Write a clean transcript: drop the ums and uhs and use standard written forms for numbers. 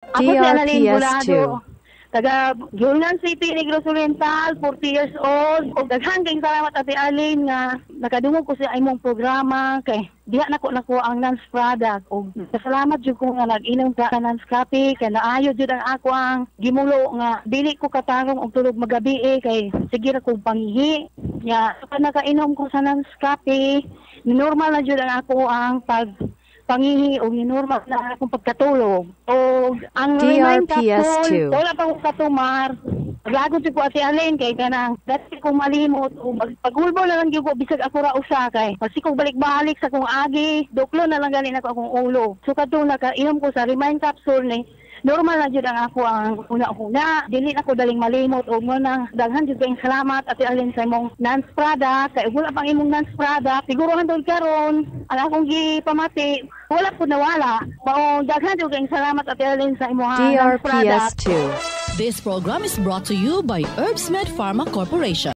Ako si Annalyn DRPS2. Bulado. Taga Gilnan City, Negros Oriental, 40 years old. O daghan kayong salamat Ate Alin nga nakadungog ko sa imong programa kay diha nako ang Nance product. O salamat jud ko nga nag-inom ka ng Nance coffee kay naayo jud ang ako ang gimulo nga dili ko katarong og tulog magabi kay sige ra kong pangihi. Ya, pag nakainom ko sa Nance coffee, normal na jud ang ako ang pangihi o normal na akong pagkatulog. O ang remind DRPS2. wala pa akong katumar. Lagot ko Ate Alin kay kanang dati kong malimot o pagulbo na lang gyud ko bisag ako ra usa kay kasi kung balik-balik sa kong agi, duklo na lang ganin ako akong ulo. So kadto nakainom ko sa remind capsule ni normal na jud ang ako ang una-una. Dili na ko daling malimot o mo nang daghan jud kayong salamat Ate Alin sa imong Nance product. Kay wala pang imong Nance product, siguro hantod karon ang akong gipamati wala po nawala. Mao daghan jud kayong salamat Ate Alin sa imong Nance product. DRPS2. This program is brought to you by Herbsmed Pharma Corporation.